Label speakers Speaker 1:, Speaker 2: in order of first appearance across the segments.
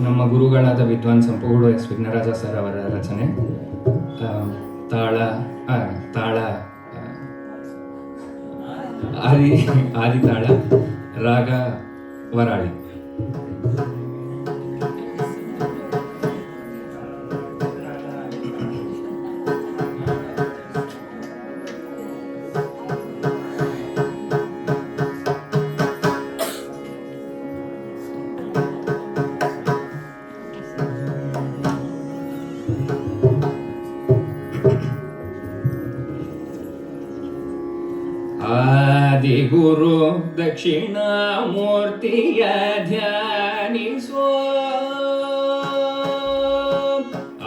Speaker 1: ನಮ್ಮ ಗುರುಗಳಾದ ವಿದ್ವಾನ್ ಸಂಪೂರ್ಣ ಎಸ್ ವಿಘ್ನರಾಜ ಸರ್ ಅವರ ರಚನೆ. ತಾಳ ತಾಳ ಆದಿತಾಳ, ರಾಗ ವರಾಳಿ. ಆದಿಗುರು ದಕ್ಷಿಣಾಮೂರ್ತಿಯ ಧ್ಯಾನಿಸೋ,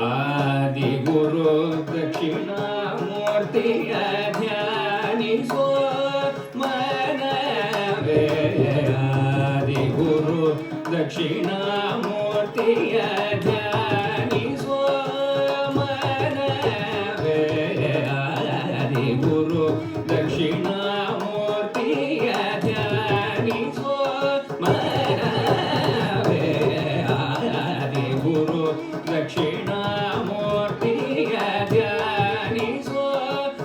Speaker 1: ಆದಿಗುರು ದಕ್ಷಿಣಾಮೂರ್ತಿಯ ಧ್ಯಾನಿಸೋ ಮನವೇ, ಆದಿಗುರು ದಕ್ಷಿಣಾಮೂರ್ತಿಯ ಧ್ಯಾನಿಸೋ ಮನವೇ, ಆದಿಗುರು ದಕ್ಷಿಣ ದಕ್ಷಿಣಾಮೂರ್ತಿಯ ಧ್ಯಾನಿಸೋ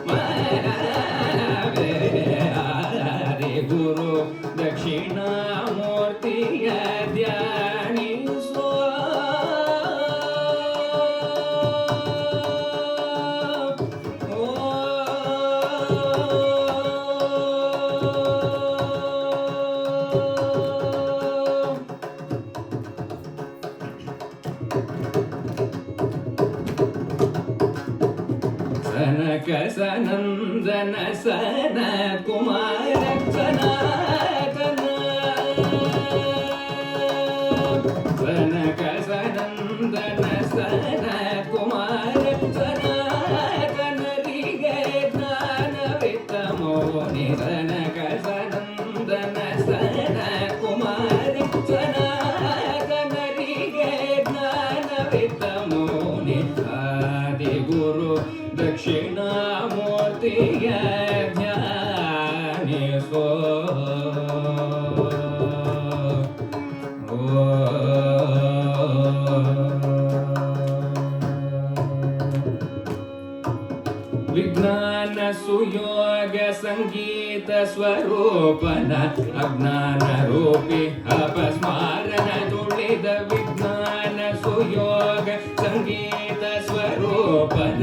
Speaker 1: ಮನವೇ, ಆದಿಗುರು ದಕ್ಷಿಣಾಮೂರ್ತಿಯ ಧ್ಯಾನಿಸೋ. ಸನಕ ಸನಂದನ ಸನ ಕುಮಾರ ಸನಾತನ, ಸನಕ ಸನಂದನ ಸನ ಕುಮಾರ ಸನಾತನರಿಗೆ ಜ್ಞಾನವಿತ್ತ ಮೌನಿ, ಸನಕ ಸನಂದನ ಸನ ಕುಮಾರ ಸನಾತನರಿಗೆ ಜ್ಞಾನವಿತ್ತ ಮೌನಿ, ಆದಿಗುರು ದಕ್ಷಿಣಾಮೂರ್ತಿಯ ಧ್ಯಾನಿಸೋ. ವಿಜ್ಞಾನ ಸುಯೋಗ ಸಂಗೀತ ಸ್ವರೂಪನ ಅಜ್ಞಾನ ರೂಪಿ ಅಪಸ್ಮಾರನ ತುಳಿದ, ವಿಜ್ಞಾನ ಸುಯೋಗ ಸಂಗೀತ ಸ್ವರೂಪನ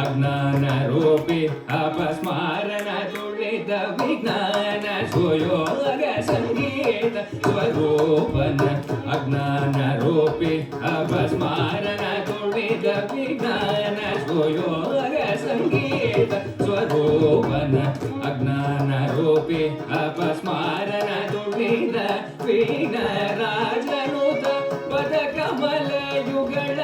Speaker 1: ಅಜ್ಞಾನ ರೂಪಿ ಅಪಸ್ಮಾರನ ತುಳಿದ, ವಿಜ್ಞಾನ ಸುಯೋಗ ಸಂಗೀತ ಸ್ವರೂಪನ ಅಜ್ಞಾನ ರೂಪಿ ಅಪಸ್ಮಾರನ ತುಳಿದ, ವಿಜ್ಞಾನ ಸುಯೋಗ ಸಂಗೀತ ಸ್ವರೂಪನ ಅಜ್ಞಾನ ರೂಪಿ ಅಪಸ್ಮಾರನ ತುಳಿದ, ವಿಘ್ನರಾಜನುತ ಪದ ಕಮಲ ಯುಗಳ,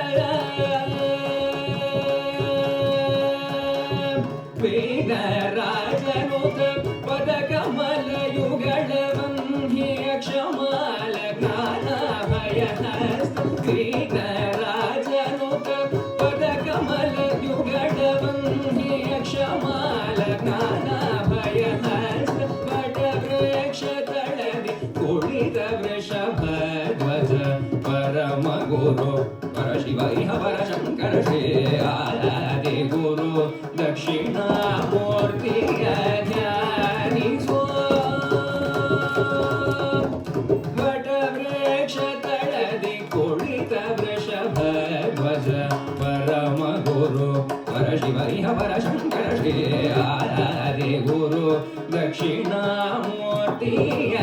Speaker 1: ವಿಘ್ನರಾಜನುತ ಪದ ಕಮಲ ಯುಗಳ ವಂದ್ಯ ಕ್ಷಮಾಲ ಜ್ಞಾನ ಭಯ ಹಸ್ತ, ವಿಘ್ನರಾಜನುತ ಪದ ಕಮಲ ಯುಗಳ ವಂದ್ಯ ಕ್ಷಮಾಲ ಜ್ಞಾನ ಭಯ ಹಸ್ತ, ಪಟ ವೃಕ್ಷ ತಳದಿ ಕುಳಿತ ವೃಷಭ ಧ್ವಜ ಪರಮ ಗುರು ಪರಶಿವ ಇಹ ಪರಶಂಕರ ಶ್ರೀ, ಆದಿಗುರು ದಕ್ಷಿಣಾಮೂರ್ತಿಯ ಧ್ಯಾನಿಸೋ. ವಟ ವೃಕ್ಷ ತಳದಿ ಕುಳಿತ ವೃಷಭ ಧ್ವಜ ಪರಮ ಗುರು ಪರಶಿವ ಇಹ ಪರಶಂಕರ ಶ್ರೀ, ಆದಿಗುರು ದಕ್ಷಿಣಾಮೂರ್ತಿಯ